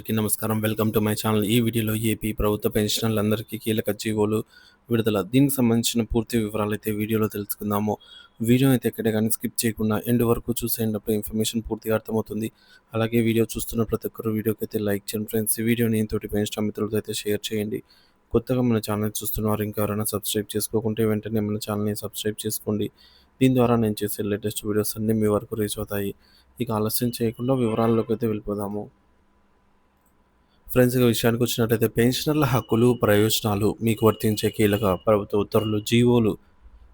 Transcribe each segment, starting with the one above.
అందరికీ నమస్కారం. Welcome to my channel. ఈ వీడియోలో ఏపీ ప్రభుత్వ పెన్షనర్లందరికీ కీలక జీవోలు విడుదల. దీనికి సంబంధించిన పూర్తి వివరాలైతే వీడియోలో తెలుసుకుందాము. వీడియోని అయితే ఎక్కడ గానీ స్కిప్ చేయకుండా ఎండ్ వరకు చూసేయండి. ఇన్ఫర్మేషన్ పూర్తిగా అర్థమవుతుంది. అలాగే వీడియో చూస్తున్న ప్రతి ఒక్కరు వీడియోకైతే లైక్ చేయండి ఫ్రెండ్స్. ఈ వీడియోని తోటి పెన్షన్ మిత్రులతో అయితే షేర్ చేయండి. కొత్తగా మన ఛానల్ చూస్తున్నవారు ఇంకా ఎవరైనా సబ్స్క్రైబ్ చేసుకోకుంటే వెంటనే మన ఛానల్ని సబ్స్క్రైబ్ చేసుకోండి. దీని ద్వారా నేను చేసే లేటెస్ట్ వీడియోస్ అన్నీ మీ వరకు రీచ్ అవుతాయి. ఇక ఆలస్యం చేయకుండా వివరాల్లోకి అయితే వెళ్ళిపోదాము. ఫ్రెండ్స్, ఇక విషయానికి వచ్చినట్లయితే పెన్షనర్ల హక్కులు, ప్రయోజనాలు, మీకు వర్తించే కీలక ప్రభుత్వ ఉత్తర్వులు, జీవోలు,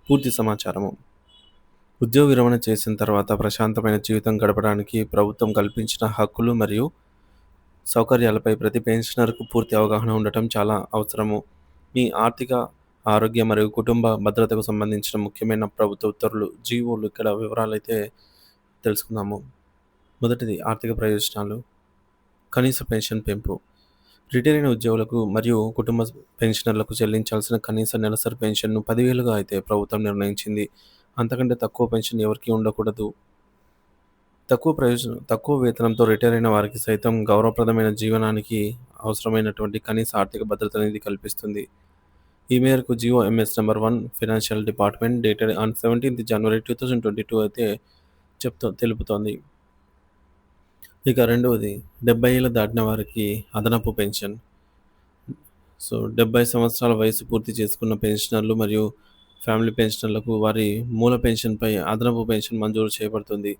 పూర్తి సమాచారము. ఉద్యోగ విరమణ చేసిన తర్వాత ప్రశాంతమైన జీవితం గడపడానికి ప్రభుత్వం కల్పించిన హక్కులు మరియు సౌకర్యాలపై ప్రతి పెన్షనర్కు పూర్తి అవగాహన ఉండటం చాలా అవసరము. మీ ఆర్థిక, ఆరోగ్య మరియు కుటుంబ భద్రతకు సంబంధించిన ముఖ్యమైన ప్రభుత్వ ఉత్తర్వులు, జీవోలు ఇక్కడ వివరాలైతే తెలుసుకుందాము. మొదటిది ఆర్థిక ప్రయోజనాలు. కనీస పెన్షన్ పెంపు. రిటైర్ అయిన ఉద్యోగులకు మరియు కుటుంబ పెన్షనర్లకు చెల్లించాల్సిన కనీస నెలసరి పెన్షన్ను 10,000గా అయితే ప్రభుత్వం నిర్ణయించింది. అంతకంటే తక్కువ పెన్షన్ ఎవరికీ ఉండకూడదు. తక్కువ వేతనంతో రిటైర్ అయిన వారికి సైతం గౌరవప్రదమైన జీవనానికి అవసరమైనటువంటి కనీస ఆర్థిక భద్రత అనేది కల్పిస్తుంది. ఈ మేరకు GO MS number 1 financial department dated on 17th January 2022 అయితే తెలుపుతోంది. ఇక రెండవది 70 ఏళ్ళు దాటిన వారికి అదనపు పెన్షన్. 70 సంవత్సరాల వయసు పూర్తి చేసుకున్న పెన్షనర్లు మరియు ఫ్యామిలీ పెన్షనర్లకు వారి మూల పెన్షన్పై అదనపు పెన్షన్ మంజూరు చేయబడుతుంది.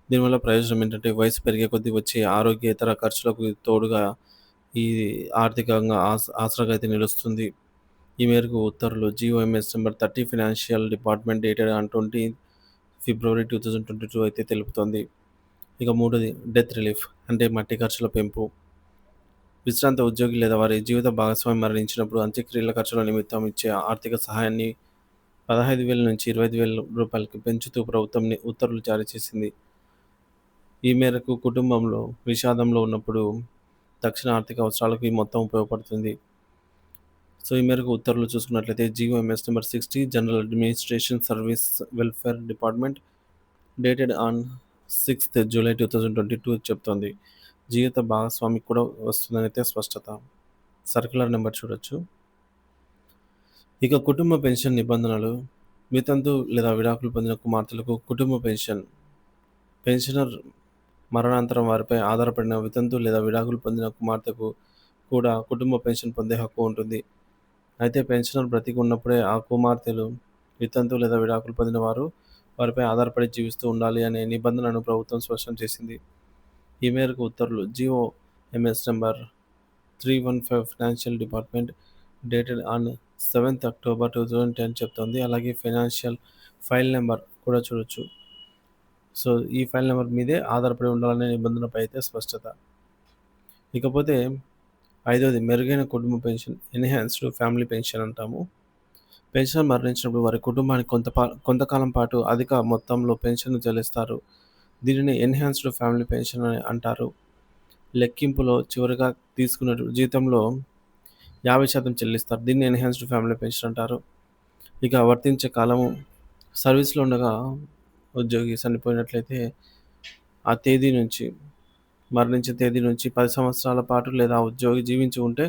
దీనివల్ల ప్రయోజనం ఏంటంటే వయసు పెరిగే కొద్దీ వచ్చే ఆరోగ్యేతర ఖర్చులకు తోడుగా ఈ ఆర్థికంగా ఆసరాగా అయితే నిలుస్తుంది. ఈ మేరకు ఉత్తర్వులు GOMS number 30 financial department dated on 20 February 2022 అయితే తెలుపుతోంది. ఇక మూడోది డెత్ రిలీఫ్, అంటే మట్టి ఖర్చుల పెంపు. విశ్రాంత ఉద్యోగి లేదా వారి జీవిత భాగస్వామి మరణించినప్పుడు అంత్యక్రియల ఖర్చుల నిమిత్తం ఇచ్చే ఆర్థిక సహాయాన్ని 15,000 నుంచి 25,000 రూపాయలకి పెంచుతూ ప్రభుత్వం ఉత్తర్వులు జారీ చేసింది. ఈ మేరకు కుటుంబంలో విషాదంలో ఉన్నప్పుడు తక్షణ ఆర్థిక అవసరాలకు ఈ మొత్తం ఉపయోగపడుతుంది. ఈ మేరకు ఉత్తర్వులు చూసుకున్నట్లయితే GOMS number 60 general administration service welfare department dated on 6th July 2022 చెప్తోంది. జీవిత భాగస్వామికి కూడా వస్తుందని అయితే స్పష్టత. సర్క్యులర్ నెంబర్ చూడొచ్చు. ఇక కుటుంబ పెన్షన్ నిబంధనలు. వితంతు లేదా విడాకులు పొందిన కుమార్తెలకు కుటుంబ పెన్షనర్ మరణాంతరం వారిపై ఆధారపడిన వితంతు లేదా విడాకులు పొందిన కుమార్తెకు కూడా కుటుంబ పెన్షన్ పొందే హక్కు ఉంటుంది. అయితే పెన్షనర్ బ్రతికి ఉన్నప్పుడే ఆ కుమార్తెలు వితంతు లేదా విడాకులు పొందిన వారిపై ఆధారపడి జీవిస్తూ ఉండాలి అనే నిబంధనను ప్రభుత్వం స్పష్టం చేసింది. ఈ మేరకు ఉత్తర్వులు GOMS number 315 financial department dated on 7th October 2010 చెప్తోంది. అలాగే ఫైనాన్షియల్ ఫైల్ నెంబర్ కూడా చూడొచ్చు. ఈ ఫైల్ నెంబర్ మీదే ఆధారపడి ఉండాలనే నిబంధనపై అయితే స్పష్టత. ఇకపోతే ఐదవది మెరుగైన కుటుంబ పెన్షన్, ఎన్హాన్స్డ్ ఫ్యామిలీ పెన్షన్ అంటాము. పెన్షన్ మరణించినప్పుడు వారి కుటుంబానికి కొంతకాలం పాటు అధిక మొత్తంలో పెన్షన్ చెల్లిస్తారు. దీనిని ఎన్హాన్స్డ్ ఫ్యామిలీ పెన్షన్ అని అంటారు. లెక్కింపులో చివరిగా తీసుకున్న జీతంలో 50% చెల్లిస్తారు. దీన్ని ఎన్హాన్స్డ్ ఫ్యామిలీ పెన్షన్ అంటారు. ఇక వర్తించే కాలము, సర్వీస్లో ఉండగా ఉద్యోగి చనిపోయినట్లయితే ఆ తేదీ నుంచి, మరణించిన తేదీ నుంచి 10 సంవత్సరాల పాటు, లేదా ఉద్యోగి జీవించి ఉంటే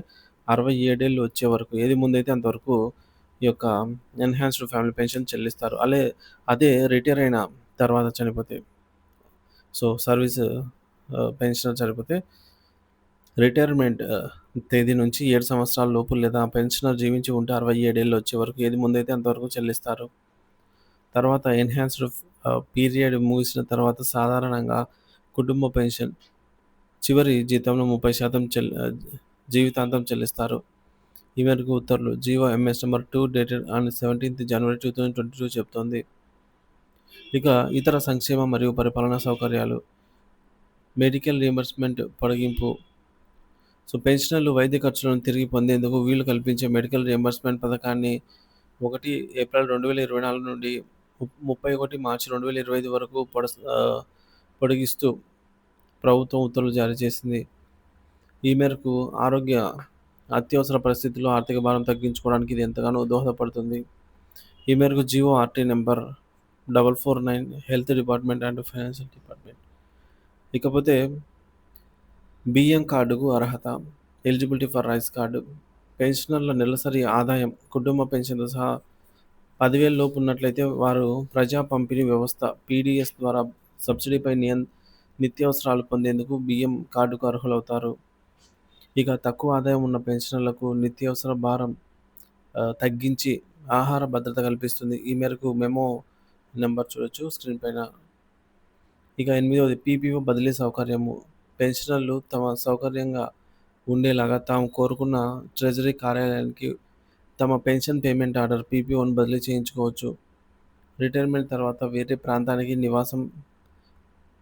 67 ఏళ్ళు వచ్చే వరకు, ఏది ముందైతే అంతవరకు ఈ యొక్క ఎన్హాన్స్డ్ ఫ్యామిలీ పెన్షన్ చెల్లిస్తారు. అదే రిటైర్ అయిన తర్వాత చనిపోతే, సర్వీస్ పెన్షనర్ చనిపోతే రిటైర్మెంట్ తేదీ నుంచి 7 సంవత్సరాల లోపు, లేదా పెన్షనర్ జీవించి ఉంటే 67 ఏళ్ళు వచ్చే వరకు, ఏది ముందైతే అంతవరకు చెల్లిస్తారు. తర్వాత ఎన్హాన్స్డ్ పీరియడ్ ముగిసిన తర్వాత సాధారణంగా కుటుంబ పెన్షన్ చివరి జీతంలో 30% జీవితాంతం చెల్లిస్తారు. ఈ మేరకు ఉత్తర్వులు GOMS number 2 dated on 17th January 2022 చెప్తోంది. ఇక ఇతర సంక్షేమ మరియు పరిపాలనా సౌకర్యాలు. మెడికల్ రీయింబర్స్మెంట్ పొడిగింపు. పెన్షనర్లు వైద్య ఖర్చులను తిరిగి పొందేందుకు వీలు కల్పించే మెడికల్ రీయింబర్స్మెంట్ పథకాన్ని 1 April 2024 నుండి 31 March 2025 వరకు పొడిగిస్తూ ప్రభుత్వం ఉత్తర్వులు జారీ చేసింది. ఈ మేరకు అత్యవసర పరిస్థితుల్లో ఆర్థిక భారం తగ్గించుకోవడానికి ఇది ఎంతగానో దోహదపడుతుంది. ఈ మేరకు GORT number 449 health department and financial department. ఇకపోతే బియ్యం కార్డుకు అర్హత. Eligibility for rice card. పెన్షనర్ల నెలసరి ఆదాయం కుటుంబ పెన్షన్‌తో సహా 10,000 లోపు ఉన్నట్లయితే వారు ప్రజా పంపిణీ వ్యవస్థ పీడీఎస్ ద్వారా సబ్సిడీపై నిత్యావసరాలు పొందేందుకు బియ్యం కార్డుకు అర్హులవుతారు. ఇక తక్కువ ఆదాయం ఉన్న పెన్షనర్లకు నిత్యావసర భారం తగ్గించి ఆహార భద్రత కల్పిస్తుంది. ఈ మేరకు మెమో నంబర్ చూడొచ్చు స్క్రీన్ పైన. ఇక 8వది పీపీఓ బదిలీ సౌకర్యము. పెన్షనర్లు తమ సౌకర్యంగా ఉండేలాగా తాము కోరుకున్న ట్రెజరీ కార్యాలయానికి తమ పెన్షన్ పేమెంట్ ఆర్డర్ పీపీఓను బదిలీ చేయించుకోవచ్చు. రిటైర్మెంట్ తర్వాత వేరే ప్రాంతానికి నివాసం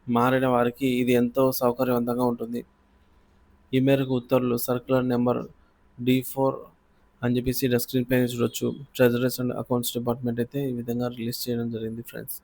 మారిన వారికి ఇది ఎంతో సౌకర్యవంతంగా ఉంటుంది. ఈ మేరకు ఉత్తర్వులు సర్క్యులర్ నెంబర్ D4 అని చెప్పేసి స్క్రీన్ పైన చూడొచ్చు. ట్రెజరీస్ అండ్ అకౌంట్స్ డిపార్ట్మెంట్ అయితే ఈ విధంగా రిలీజ్ చేయడం జరిగింది ఫ్రెండ్స్.